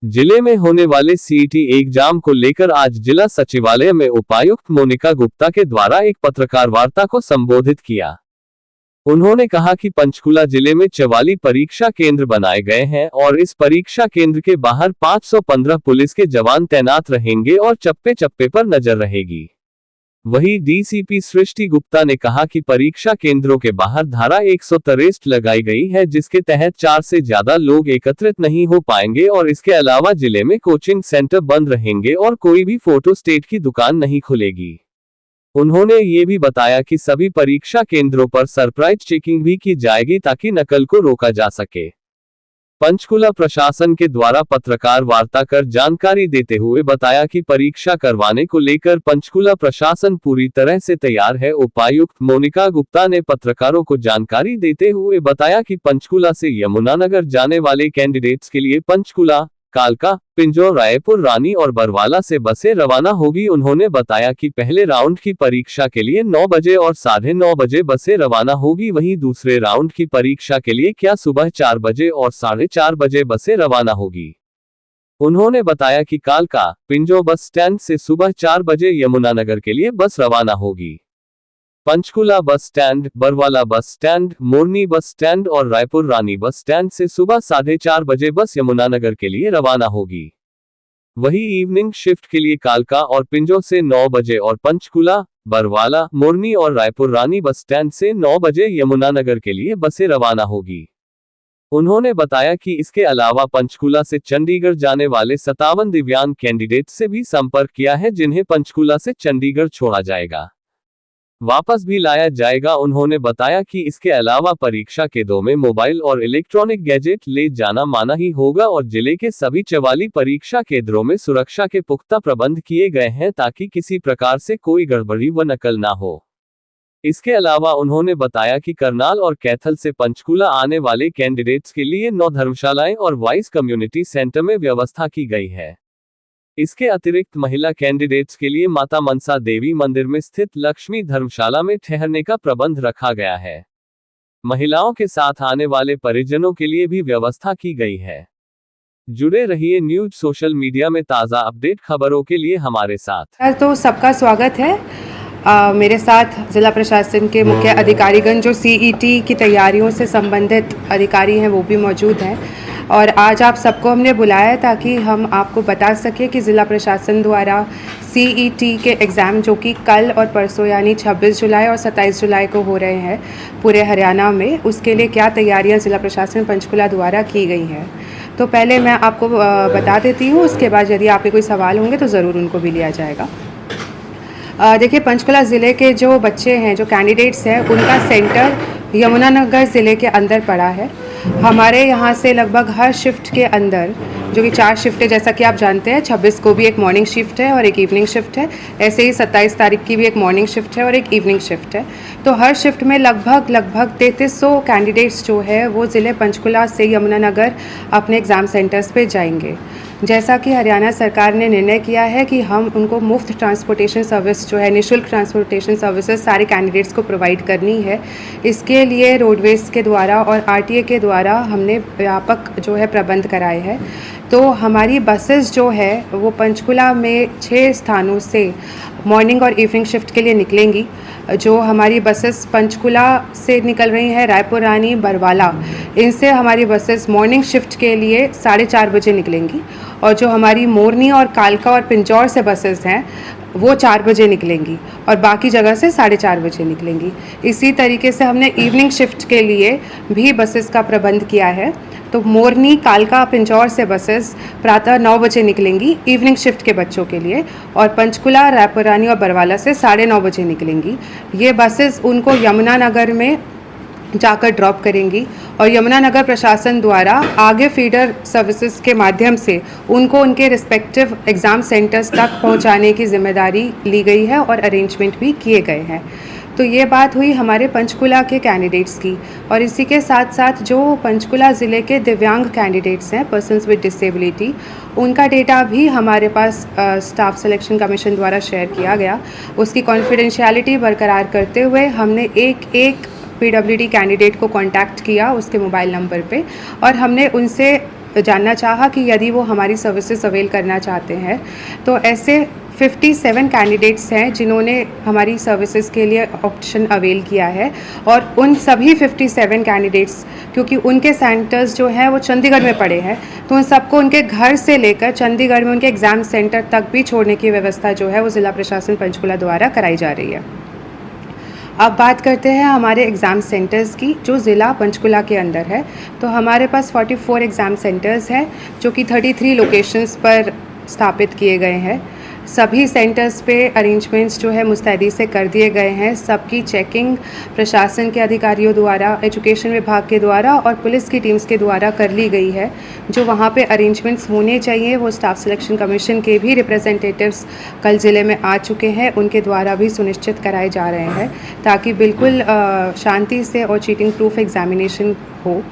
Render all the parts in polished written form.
जिले में होने वाले सीईटी एग्जाम को लेकर आज जिला सचिवालय में उपायुक्त मोनिका गुप्ता के द्वारा एक पत्रकार वार्ता को संबोधित किया। उन्होंने कहा कि पंचकुला जिले में 44 परीक्षा केंद्र बनाए गए हैं और इस परीक्षा केंद्र के बाहर 515 पुलिस के जवान तैनात रहेंगे और चप्पे चप्पे पर नजर रहेगी। वहीं डीसीपी सृष्टि गुप्ता ने कहा कि परीक्षा केंद्रों के बाहर धारा 163 लगाई गई है, जिसके तहत 4 से ज्यादा लोग एकत्रित नहीं हो पाएंगे और इसके अलावा जिले में कोचिंग सेंटर बंद रहेंगे और कोई भी फोटो स्टेट की दुकान नहीं खुलेगी। उन्होंने ये भी बताया कि सभी परीक्षा केंद्रों पर सरप्राइज चेकिंग भी की जाएगी ताकि नकल को रोका जा सके। पंचकुला प्रशासन के द्वारा पत्रकार वार्ता कर जानकारी देते हुए बताया कि परीक्षा करवाने को लेकर पंचकुला प्रशासन पूरी तरह से तैयार है। उपायुक्त मोनिका गुप्ता ने पत्रकारों को जानकारी देते हुए बताया कि पंचकुला से यमुनानगर जाने वाले कैंडिडेट्स के लिए पंचकुला, कालका, पिंजौर, रायपुर, रानी और बरवाला से बसें रवाना होगी। उन्होंने बताया कि पहले राउंड की परीक्षा के लिए 9 बजे और 9:30 बजे बसें रवाना होगी, वहीं दूसरे राउंड की परीक्षा के लिए क्या सुबह 4 बजे और 4:30 बजे बसें रवाना होगी। उन्होंने बताया कि कालका, पिंजौर बस स्टैंड से सुबह 4 बजे यमुनानगर के लिए बस रवाना होगी। Panchkula bus stand, Barwala bus stand, मोरनी बस स्टैंड और रायपुर रानी बस स्टैंड से सुबह 4:30 बजे बस यमुनानगर के लिए रवाना होगी। वहीं इवनिंग शिफ्ट के लिए कालका और पिंजौर से 9 बजे और पंचकुला, बरवाला, मोरनी और रायपुर रानी बस स्टैंड से 9 बजे यमुनानगर के लिए बसें रवाना होगी। उन्होंने बताया कि इसके अलावा पंचकुला से चंडीगढ़ जाने वाले 57 दिव्यांग कैंडिडेट से भी संपर्क किया है, जिन्हें पंचकुला से चंडीगढ़ छोड़ा जाएगा, वापस भी लाया जाएगा। उन्होंने बताया कि इसके अलावा परीक्षा केंद्रों में मोबाइल और इलेक्ट्रॉनिक गैजेट ले जाना माना ही होगा और जिले के सभी 44 परीक्षा केंद्रों में सुरक्षा के पुख्ता प्रबंध किए गए हैं ताकि किसी प्रकार से कोई गड़बड़ी व नकल ना हो। इसके अलावा उन्होंने बताया कि करनाल और कैथल से पंचकुला आने वाले कैंडिडेट्स के लिए 9 धर्मशालाएं और वाइस कम्युनिटी सेंटर में व्यवस्था की गई है। इसके अतिरिक्त महिला कैंडिडेट्स के लिए माता मनसा देवी मंदिर में स्थित लक्ष्मी धर्मशाला में ठहरने का प्रबंध रखा गया है। महिलाओं के साथ आने वाले परिजनों के लिए भी व्यवस्था की गई है। जुड़े रहिए न्यूज सोशल मीडिया में ताज़ा अपडेट खबरों के लिए हमारे साथ। तो सबका स्वागत है। मेरे साथ जिला प्रशासन के मुख्य अधिकारीगण जो सीईटी की तैयारियों से संबंधित अधिकारी हैं वो भी मौजूद हैं और आज आप सबको हमने बुलाया है ताकि हम आपको बता सकें कि ज़िला प्रशासन द्वारा सीईटी के एग्ज़ाम जो कि कल और परसों यानी 26 जुलाई और 27 जुलाई को हो रहे हैं पूरे हरियाणा में, उसके लिए क्या तैयारियां ज़िला प्रशासन पंचकुला द्वारा की गई हैं। तो पहले मैं आपको बता देती हूँ, उसके बाद यदि आपके कोई सवाल होंगे तो ज़रूर उनको भी लिया जाएगा। देखिए, पंचकुला ज़िले के जो बच्चे हैं, जो कैंडिडेट्स हैं, उनका सेंटर यमुनानगर ज़िले के अंदर पड़ा है। हमारे यहाँ से लगभग हर शिफ्ट के अंदर, जो कि 4 शिफ्ट है जैसा कि आप जानते हैं, 26 को भी एक मॉर्निंग शिफ्ट है और एक इवनिंग शिफ्ट है, ऐसे ही 27 तारीख की भी एक मॉर्निंग शिफ्ट है और एक इवनिंग शिफ्ट है। तो हर शिफ्ट में लगभग 3300 कैंडिडेट्स जो है वो ज़िले पंचकुला से यमुनानगर अपने एग्ज़ाम सेंटर्स पे जाएंगे। जैसा कि हरियाणा सरकार ने निर्णय किया है कि हम उनको मुफ्त ट्रांसपोर्टेशन सर्विस जो है, निःशुल्क ट्रांसपोर्टेशन सर्विसेज सारे कैंडिडेट्स को प्रोवाइड करनी है। इसके लिए रोडवेज़ के द्वारा और आरटीए के द्वारा हमने व्यापक जो है प्रबंध कराए हैं। तो हमारी बसेस जो है वो पंचकुला में 6 स्थानों से मॉर्निंग और इवनिंग शिफ्ट के लिए निकलेंगी। जो हमारी बसेस पंचकुला से निकल रही हैं, रायपुर, रानी, बरवाला, इनसे हमारी बसेस मॉर्निंग शिफ्ट के लिए 4:30 बजे निकलेंगी और जो हमारी मोरनी और कालका और पिंजौर से बसेस हैं वो 4 बजे निकलेंगी और बाकी जगह से 4:30 बजे निकलेंगी। इसी तरीके से हमने इवनिंग शिफ्ट के लिए भी बसेस का प्रबंध किया है। तो मोरनी, कालका, पिंजौर से बसेस प्रातः 9 बजे निकलेंगी इवनिंग शिफ्ट के बच्चों के लिए और पंचकुला, रायपुर, रानी और बरवाला से 9:30 बजे निकलेंगी। ये बसेस उनको यमुनानगर में जाकर ड्रॉप करेंगी और यमुनानगर प्रशासन द्वारा आगे फीडर सर्विसेज के माध्यम से उनको उनके रिस्पेक्टिव एग्ज़ाम सेंटर्स तक पहुंचाने की जिम्मेदारी ली गई है और अरेंजमेंट भी किए गए हैं। तो ये बात हुई हमारे पंचकुला के कैंडिडेट्स की। और इसी के साथ साथ जो पंचकुला ज़िले के दिव्यांग कैंडिडेट्स हैं, पर्सन्स विद डिसेबिलिटी, उनका डेटा भी हमारे पास स्टाफ सिलेक्शन कमीशन द्वारा शेयर किया गया। उसकी कॉन्फिडेंशियलिटी बरकरार करते हुए हमने एक पीडब्ल्यूडी कैंडिडेट को कांटेक्ट किया उसके मोबाइल नंबर पे और हमने उनसे जानना चाहा कि यदि वो हमारी सर्विसेज अवेल करना चाहते हैं तो ऐसे 57 कैंडिडेट्स हैं जिन्होंने हमारी सर्विसेज के लिए ऑप्शन अवेल किया है। और उन सभी 57 कैंडिडेट्स, क्योंकि उनके सेंटर्स जो हैं वो चंडीगढ़ में पड़े हैं, तो उन सबको उनके घर से लेकर चंडीगढ़ में उनके एग्ज़ाम सेंटर तक भी छोड़ने की व्यवस्था जो है वो ज़िला प्रशासन पंचकुला द्वारा कराई जा रही है। अब बात करते हैं हमारे एग्ज़ाम सेंटर्स की जो ज़िला पंचकुला के अंदर है। तो हमारे पास 44 एग्ज़ाम सेंटर्स हैं जो कि 33 लोकेशंस पर स्थापित किए गए हैं। सभी सेंटर्स पे अरेंजमेंट्स जो है मुस्तैदी से कर दिए गए हैं। सबकी चेकिंग प्रशासन के अधिकारियों द्वारा, एजुकेशन विभाग के द्वारा और पुलिस की टीम्स के द्वारा कर ली गई है। जो वहाँ पे अरेंजमेंट्स होने चाहिए वो स्टाफ सिलेक्शन कमीशन के भी रिप्रेजेंटेटिव्स कल ज़िले में आ चुके हैं, उनके द्वारा भी सुनिश्चित कराए जा रहे हैं ताकि बिल्कुल शांति से और चीटिंग प्रूफ एग्जामिनेशन हो।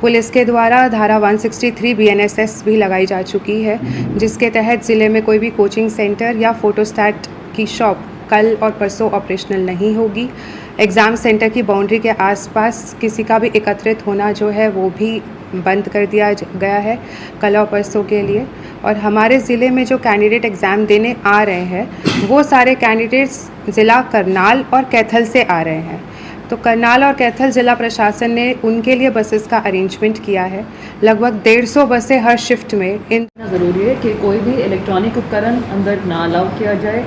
पुलिस के द्वारा धारा 163 BNSS भी लगाई जा चुकी है, जिसके तहत ज़िले में कोई भी कोचिंग सेंटर या फोटोस्टैट की शॉप कल और परसों ऑपरेशनल नहीं होगी। एग्ज़ाम सेंटर की बाउंड्री के आसपास किसी का भी एकत्रित होना जो है वो भी बंद कर दिया गया है कल और परसों के लिए। और हमारे ज़िले में जो कैंडिडेट एग्ज़ाम देने आ रहे हैं वो सारे कैंडिडेट्स ज़िला करनाल और कैथल से आ रहे हैं। तो करनाल और कैथल ज़िला प्रशासन ने उनके लिए बसेस का अरेंजमेंट किया है। लगभग 150 बसें हर शिफ्ट में। ज़रूरी है कि कोई भी इलेक्ट्रॉनिक उपकरण अंदर ना अलाउ किया जाए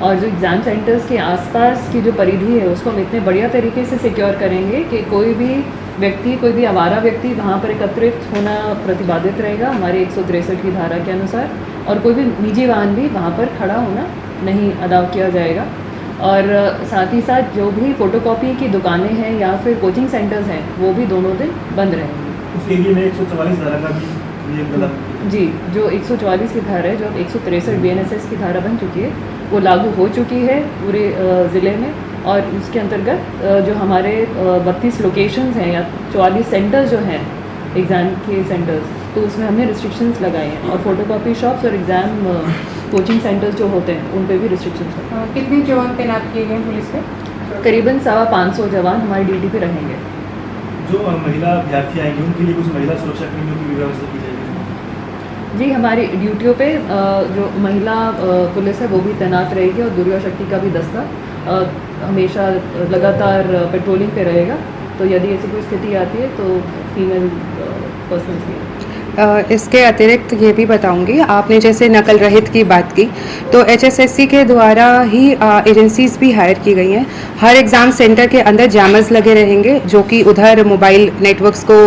और जो एग्ज़ाम सेंटर्स के आसपास की जो परिधि है उसको हम इतने बढ़िया तरीके से सिक्योर करेंगे कि कोई भी व्यक्ति, कोई भी आवारा व्यक्ति वहाँ पर एकत्रित होना प्रतिबंधित रहेगा हमारे 163 की धारा के अनुसार, और कोई भी निजी वाहन भी वहाँ पर खड़ा होना नहीं अलाउ किया जाएगा। और साथ ही साथ जो भी फ़ोटोकॉपी की दुकानें हैं या फिर कोचिंग सेंटर्स हैं वो भी दोनों दिन बंद रहेंगे। उस एरिया में 144 धारा का भी ये गलत जी, जो 144 की धारा है, जो अब 163 BNSS की धारा बन चुकी है, वो लागू हो चुकी है पूरे ज़िले में। और उसके अंतर्गत जो हमारे 32 लोकेशंस हैं या 44 सेंटर्स जो हैं एग्ज़ाम के सेंटर्स, तो उसमें हमने रिस्ट्रिक्शंस लगाए हैं। और फोटोकॉपी शॉप्स और एग्ज़ाम कोचिंग सेंटर्स जो होते हैं उन पे भी रिस्ट्रिक्शंस हैं। कितने जवान तैनात किए गए पुलिस के? करीबन 550 जवान हमारी ड्यूटी पे रहेंगे। जो महिला अभ्यर्थी आएंगे उनके लिए कुछ महिला सुरक्षा कर्मियों की भी व्यवस्था की जाएगी? जी, हमारी ड्यूटियों पे जो महिला पुलिस है वो भी तैनात रहेगी और दुर्गा शक्ति का भी दस्ता हमेशा लगातार पेट्रोलिंग पे रहेगा। तो यदि ऐसी कोई स्थिति आती है तो फीमेल पर्सनल्स भी। इसके अतिरिक्त ये भी बताऊंगी, आपने जैसे नकल रहित की बात की, तो HSSC के द्वारा ही एजेंसीज भी हायर की गई हैं। हर एग्ज़ाम सेंटर के अंदर जैमर्स लगे रहेंगे जो कि उधर मोबाइल नेटवर्क्स को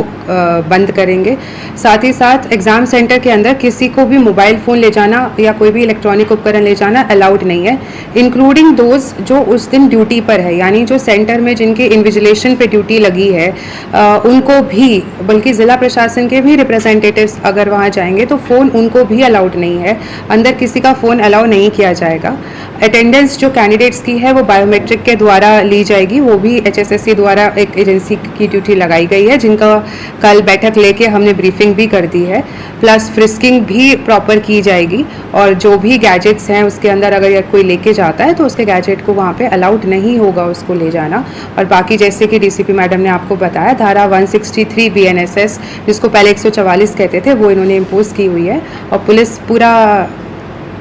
बंद करेंगे। साथ ही साथ एग्ज़ाम सेंटर के अंदर किसी को भी मोबाइल फ़ोन ले जाना या कोई भी इलेक्ट्रॉनिक उपकरण ले जाना अलाउड नहीं है, इंक्लूडिंग दोज जो उस दिन ड्यूटी पर है, यानी जो सेंटर में जिनके इन्विजिलेशन पे ड्यूटी लगी है उनको भी, बल्कि ज़िला प्रशासन के भी रिप्रेजेंटेटिव अगर वहाँ जाएंगे तो फ़ोन उनको भी अलाउड नहीं है, अंदर किसी का फ़ोन अलाउ नहीं किया जाएगा। अटेंडेंस जो कैंडिडेट्स की है वो बायोमेट्रिक के द्वारा ली जाएगी, वो भी HSSC द्वारा एक एजेंसी की ड्यूटी लगाई गई है जिनका कल बैठक लेके हमने ब्रीफिंग भी कर दी है। प्लस फ्रिस्किंग भी प्रॉपर की जाएगी और जो भी गैजेट्स हैं उसके अंदर अगर कोई लेके जाता है तो उसके गैजेट को वहाँ पे अलाउड नहीं होगा उसको ले जाना। और बाकी जैसे कि DCP मैडम ने आपको बताया, धारा 163 BNSS जिसको पहले 144 कहते थे वो इन्होंने इम्पोज की हुई है और पुलिस पूरा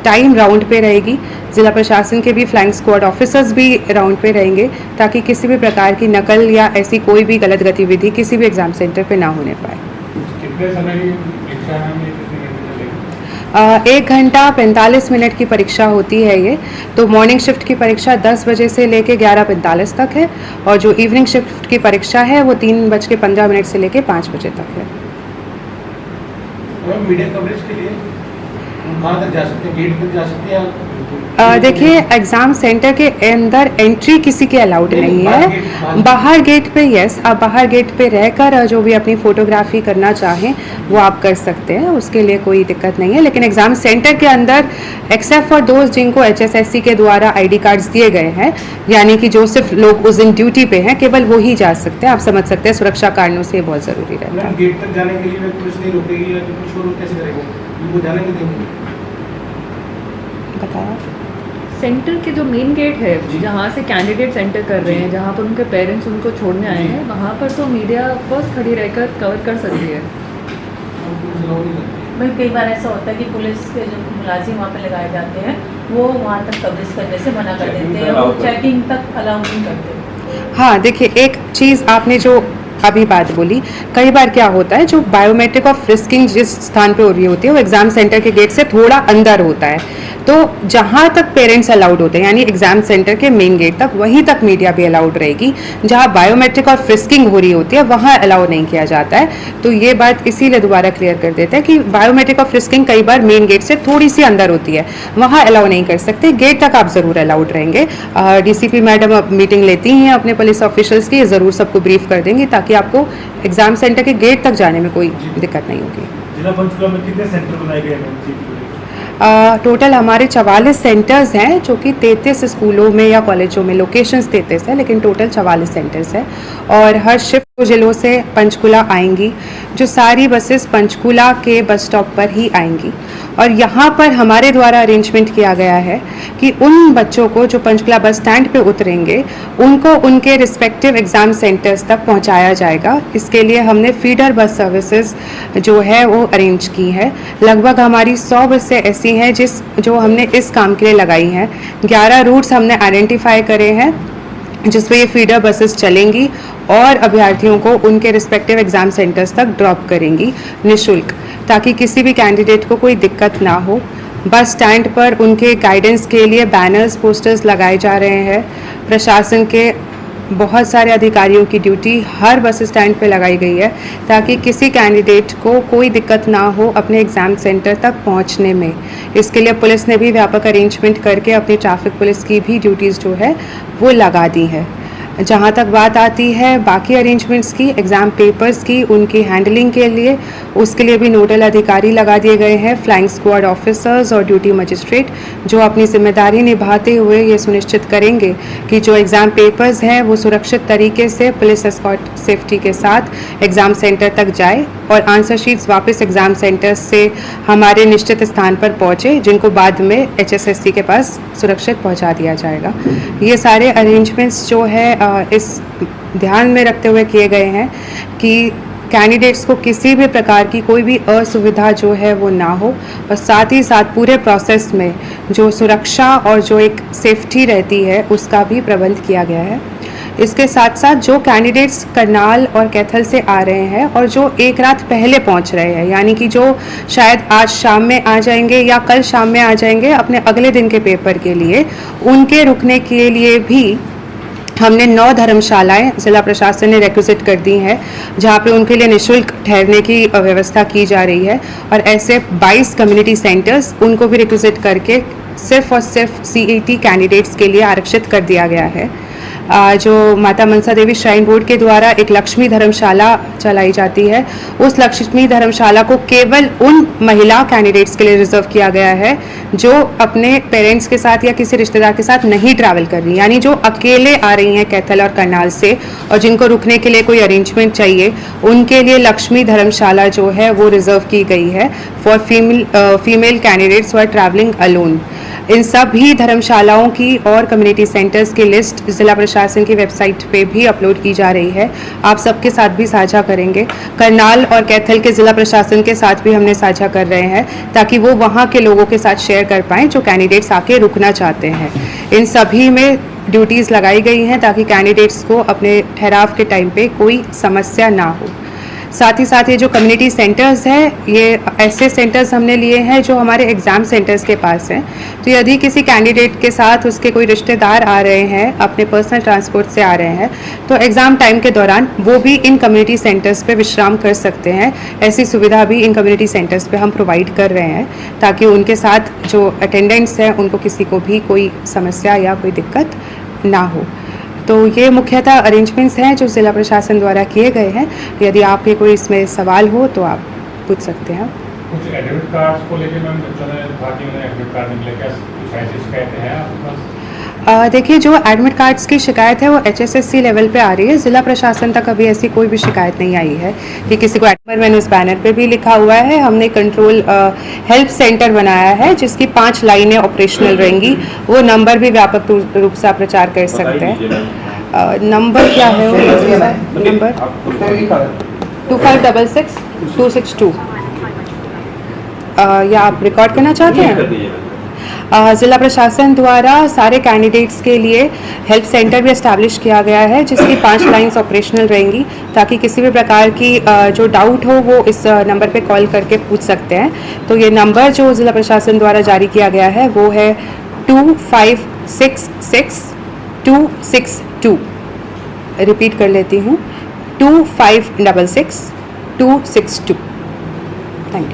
टाइम राउंड पे रहेगी। ज़िला प्रशासन के भी फ्लाइंग स्क्वाड ऑफिसर्स भी राउंड पे रहेंगे ताकि किसी भी प्रकार की नकल या ऐसी कोई भी गलत गतिविधि किसी भी एग्ज़ाम सेंटर पे ना होने पाए। कितने समय की परीक्षा है? 1 घंटा 45 मिनट की परीक्षा होती है ये। तो मॉर्निंग शिफ्ट की परीक्षा 10 बजे से लेके 11:45 तक है और जो इवनिंग शिफ्ट की परीक्षा है वो 3:15 से लेके 5 बजे तक है। और मीडिया कवरेज के लिए कहाँ तक जा सकते हैं? गेट तक जा सकते हैं? देखिए, एग्ज़ाम सेंटर के अंदर एंट्री किसी के अलाउड नहीं है। बाहर गेट पे यस, आप बाहर गेट पे रहकर जो भी अपनी फ़ोटोग्राफी करना चाहें वो आप कर सकते हैं, उसके लिए कोई दिक्कत नहीं है। लेकिन एग्ज़ाम सेंटर के अंदर एक्सेप्ट फॉर दोस्त जिनको HSSC के द्वारा ID कार्ड्स दिए गए हैं, यानी कि जो सिर्फ लोग उस दिन ड्यूटी पे हैं, केवल वो ही जा सकते हैं। आप समझ सकते हैं सुरक्षा कारणों से बहुत ज़रूरी रहता है। गेट तक जाने के लिए पुलिस नहीं रोकेगी या कुछ और कैसे करेगा? उनको जाने नहीं देंगे? बताया सेंटर के जो मेन गेट है जहाँ से कैंडिडेट्स एंटर कर रहे हैं, जहाँ पर उनके पेरेंट्स उनको छोड़ने आए हैं, वहाँ पर तो मीडिया बस खड़ी रहकर कवर कर सकती है। भाई कई बार ऐसा होता है कि पुलिस के जो मुलाजिम वहाँ पे लगाए जाते हैं वो वहाँ तक कवरेज करने से मना कर देते हैं और चेकिंग तक अलाउ नहीं करते। हाँ देखिए, एक चीज़ आपने जो अभी बात बोली, कई बार क्या होता है, जो बायोमेट्रिक और फ्रिस्किंग जिस स्थान पे हो रही होती है वो एग्ज़ाम सेंटर के गेट से थोड़ा अंदर होता है, तो जहाँ तक पेरेंट्स अलाउड होते हैं यानी एग्ज़ाम सेंटर के मेन गेट तक, वहीं तक मीडिया भी अलाउड रहेगी। जहाँ बायोमेट्रिक और फ्रिस्किंग हो रही होती है वहाँ अलाउ नहीं किया जाता है। तो ये बात इसीलिए दोबारा क्लियर कर देते हैं कि बायोमेट्रिक और फ्रिस्किंग कई बार मेन गेट से थोड़ी सी अंदर होती है, वहाँ अलाउ नहीं कर सकते, गेट तक आप ज़रूर अलाउड रहेंगे। DCP मैडम अब मीटिंग लेती हैं अपने पुलिस ऑफिशल्स की, ज़रूर सबको ब्रीफ कर देंगी ताकि आपको एग्ज़ाम सेंटर के गेट तक जाने में कोई दिक्कत नहीं होगी। जिला पंचकुला में कितने सेंटर बनाए गए हैं? टोटल हमारे 44 सेंटर्स हैं, जो कि 33 स्कूलों में या कॉलेजों में, लोकेशंस 33 है लेकिन टोटल 44 सेंटर्स हैं। और हर शिफ्ट जिलों से पंचकुला आएंगी, जो सारी बसेस पंचकुला के बस स्टॉप पर ही आएंगी। और यहाँ पर हमारे द्वारा अरेंजमेंट किया गया है कि उन बच्चों को जो पंचकुला बस स्टैंड पे उतरेंगे उनको उनके रिस्पेक्टिव एग्ज़ाम सेंटर्स तक पहुँचाया जाएगा। इसके लिए हमने फीडर बस सर्विसेज जो है वो अरेंज की है। लगभग हमारी 100 बसें ऐसी हैं जो हमने इस काम के लिए लगाई हैं। 11 रूट्स हमने आइडेंटिफाई करे हैं जिस पे ये फीडर बसेस चलेंगी और अभ्यर्थियों को उनके रिस्पेक्टिव एग्ज़ाम सेंटर्स तक ड्रॉप करेंगी निःशुल्क, ताकि किसी भी कैंडिडेट को कोई दिक्कत ना हो। बस स्टैंड पर उनके गाइडेंस के लिए बैनर्स, पोस्टर्स लगाए जा रहे हैं। प्रशासन के बहुत सारे अधिकारियों की ड्यूटी हर बस स्टैंड पे लगाई गई है ताकि किसी कैंडिडेट को कोई दिक्कत ना हो अपने एग्ज़ाम सेंटर तक पहुंचने में। इसके लिए पुलिस ने भी व्यापक अरेंजमेंट करके अपनी ट्रैफिक पुलिस की भी ड्यूटीज़ जो है वो लगा दी है। जहाँ तक बात आती है बाकी अरेंजमेंट्स की, एग्ज़ाम पेपर्स की, उनकी हैंडलिंग के लिए, उसके लिए भी नोडल अधिकारी लगा दिए गए हैं, फ्लाइंग स्क्वाड ऑफिसर्स और ड्यूटी मजिस्ट्रेट, जो अपनी जिम्मेदारी निभाते हुए ये सुनिश्चित करेंगे कि जो एग्ज़ाम पेपर्स हैं वो सुरक्षित तरीके से पुलिस एस्कॉर्ट सेफ्टी के साथ एग्ज़ाम सेंटर तक जाए और आंसर शीट्स वापस एग्ज़ाम सेंटर से हमारे निश्चित स्थान पर पहुँचे, जिनको बाद में HSSC के पास सुरक्षित पहुँचा दिया जाएगा। ये सारे अरेंजमेंट्स जो है इस ध्यान में रखते हुए किए गए हैं कि कैंडिडेट्स को किसी भी प्रकार की कोई भी असुविधा जो है वो ना हो, और साथ ही साथ पूरे प्रोसेस में जो सुरक्षा और जो एक सेफ्टी रहती है उसका भी प्रबंध किया गया है। इसके साथ साथ जो कैंडिडेट्स करनाल और कैथल से आ रहे हैं और जो एक रात पहले पहुंच रहे हैं, यानी कि जो शायद आज शाम में आ जाएंगे या कल शाम में आ जाएंगे अपने अगले दिन के पेपर के लिए, उनके रुकने के लिए भी हमने 9 धर्मशालाएं जिला प्रशासन ने रिक्वेस्ट कर दी हैं, जहां पे उनके लिए निःशुल्क ठहरने की व्यवस्था की जा रही है। और ऐसे 22 कम्युनिटी सेंटर्स उनको भी रिक्वेस्ट करके सिर्फ और सिर्फ CET कैंडिडेट्स के लिए आरक्षित कर दिया गया है। जो माता मनसा देवी श्राइन बोर्ड के द्वारा एक लक्ष्मी धर्मशाला चलाई जाती है, उस लक्ष्मी धर्मशाला को केवल उन महिला कैंडिडेट्स के लिए रिजर्व किया गया है जो अपने पेरेंट्स के साथ या किसी रिश्तेदार के साथ नहीं ट्रैवल कर रही, यानी जो अकेले आ रही हैं कैथल और करनाल से और जिनको रुकने के लिए कोई अरेंजमेंट चाहिए, उनके लिए लक्ष्मी धर्मशाला जो है वो रिजर्व की गई है for female candidates who are travelling alone. इन सभी धर्मशालाओं की और कम्युनिटी सेंटर्स की लिस्ट जिला प्रशासन की वेबसाइट पे भी अपलोड की जा रही है, आप सबके साथ भी साझा करेंगे। करनाल और कैथल के जिला प्रशासन के साथ भी हमने साझा कर रहे हैं ताकि वो वहाँ के लोगों के साथ शेयर कर पाएँ जो कैंडिडेट्स आके रुकना चाहते हैं। इन सभी में ड्यूटीज़ लगाई गई हैं ताकि कैंडिडेट्स को अपने ठहराव के टाइम पे कोई समस्या ना हो। साथ ही साथ ये जो कम्युनिटी सेंटर्स हैं, ये ऐसे सेंटर्स हमने लिए हैं जो हमारे एग्ज़ाम सेंटर्स के पास हैं। तो यदि किसी कैंडिडेट के साथ उसके कोई रिश्तेदार आ रहे हैं, अपने पर्सनल ट्रांसपोर्ट से आ रहे हैं, तो एग्ज़ाम टाइम के दौरान वो भी इन कम्युनिटी सेंटर्स पे विश्राम कर सकते हैं। ऐसी सुविधा भी इन कम्युनिटी सेंटर्स पे हम प्रोवाइड कर रहे हैं ताकि उनके साथ जो अटेंडेंट्स हैं उनको किसी को भी कोई समस्या या कोई दिक्कत ना हो। तो ये मुख्यतः अरेंजमेंट्स हैं जो ज़िला प्रशासन द्वारा किए गए हैं। यदि आपके कोई इसमें सवाल हो तो आप पूछ सकते हैं। कुछ एडमिट कार्ड्स को लेकर मैम बच्चों ने कहा कि उन्हें एडमिट कार्ड निकले, क्या कुछ ऐसी शिकायतें हैं आपके पास? देखिए, जो एडमिट कार्ड्स की शिकायत है वो HSSC लेवल पे आ रही है। ज़िला प्रशासन तक अभी ऐसी कोई भी शिकायत नहीं आई है कि किसी को एडमिट। मैंने उस बैनर पे भी लिखा हुआ है, हमने कंट्रोल हेल्प सेंटर बनाया है जिसकी 5 लाइनें ऑपरेशनल रहेंगी। वो नंबर भी व्यापक रूप से आप प्रचार कर सकते हैं। नंबर क्या है वो? नंबर 2566 262। या आप रिकॉर्ड करना चाहते हैं? ज़िला प्रशासन द्वारा सारे कैंडिडेट्स के लिए हेल्प सेंटर भी इस्टेब्लिश किया गया है, जिसकी 5 लाइन्स ऑपरेशनल रहेंगी, ताकि किसी भी प्रकार की जो डाउट हो वो इस नंबर पे कॉल करके पूछ सकते हैं। तो ये नंबर जो ज़िला प्रशासन द्वारा जारी किया गया है वो है 2566-262। रिपीट कर लेती हूँ, 2566-262। Thank you.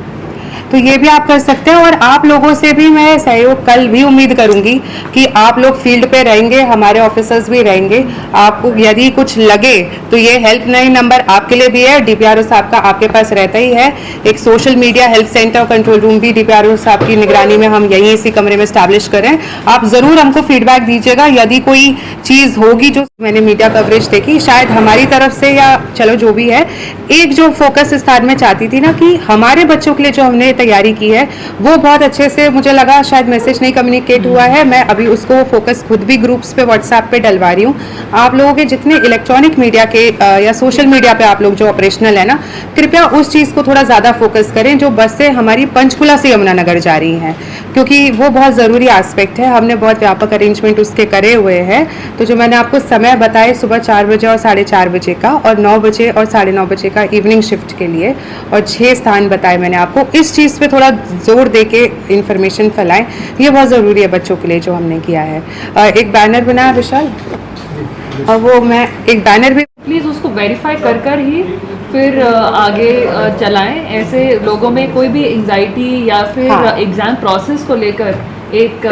तो ये भी आप कर सकते हैं, और आप लोगों से भी मैं सहयोग कल भी उम्मीद करूंगी कि आप लोग फील्ड पे रहेंगे, हमारे ऑफिसर्स भी रहेंगे। आपको यदि कुछ लगे तो ये हेल्पलाइन नंबर आपके लिए भी है, डीपीआरओ साहब का आपके पास रहता ही है। एक सोशल मीडिया हेल्प सेंटर और कंट्रोल रूम भी डीपीआरओ साहब की निगरानी में हम यहीं इसी कमरे में स्टैब्लिश करें। आप ज़रूर हमको फीडबैक दीजिएगा, यदि कोई चीज़ होगी जो मैंने मीडिया कवरेज देखी, शायद हमारी तरफ से या चलो जो भी है, एक जो फोकस इस स्थान में चाहती थी ना कि हमारे बच्चों के लिए जो हमने तैयारी की है वो बहुत अच्छे से, मुझे लगा शायद मैसेज नहीं कम्युनिकेट हुआ है। मैं अभी उसको फोकस खुद भी ग्रुप्स पे व्हाट्सएप पे डलवा रही हूँ। आप लोगों के जितने इलेक्ट्रॉनिक मीडिया के या सोशल मीडिया पे आप लोग जो ऑपरेशनल है ना, कृपया उस चीज़ को थोड़ा ज़्यादा फोकस करें जो बसें हमारी पंचकुला से यमुनानगर जा रही हैं, क्योंकि वो बहुत ज़रूरी एस्पेक्ट है। हमने बहुत व्यापक अरेंजमेंट उसके करे हुए हैं। तो जो मैंने आपको समय बताए सुबह 4 बजे और 4:30 बजे का, और 9 बजे और 9:30 बजे का इवनिंग शिफ्ट के लिए, और 6 स्थान बताए मैंने आपको, इस चीज़ पे थोड़ा जोर दे के इन्फॉर्मेशन फैलाएं। ये बहुत ज़रूरी है बच्चों के लिए जो हमने किया है। एक बैनर बनाया विशाल, और वो मैं एक बैनर भी प्लीज़ उसको वेरीफाई कर ही फिर आगे चलाएं। ऐसे लोगों में कोई भी एंजाइटी या फिर हाँ। एग्ज़ाम प्रोसेस को लेकर एक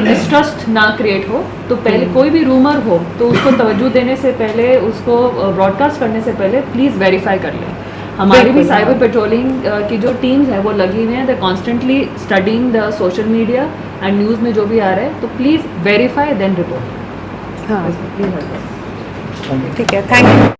मिसट्रस्ट ना क्रिएट हो। तो पहले कोई भी रूमर हो तो उसको तवज्जो देने से पहले, उसको ब्रॉडकास्ट करने से पहले प्लीज़ वेरीफाई कर लें। हमारी भी साइबर पेट्रोलिंग की जो टीम्स हैं वो लगी हुई हैं, they constantly studying the social media and news में जो भी आ रहा है, तो प्लीज़ वेरीफाई देन रिपोर्ट। हाँ प्लीज़। ठीक है, थैंक यू।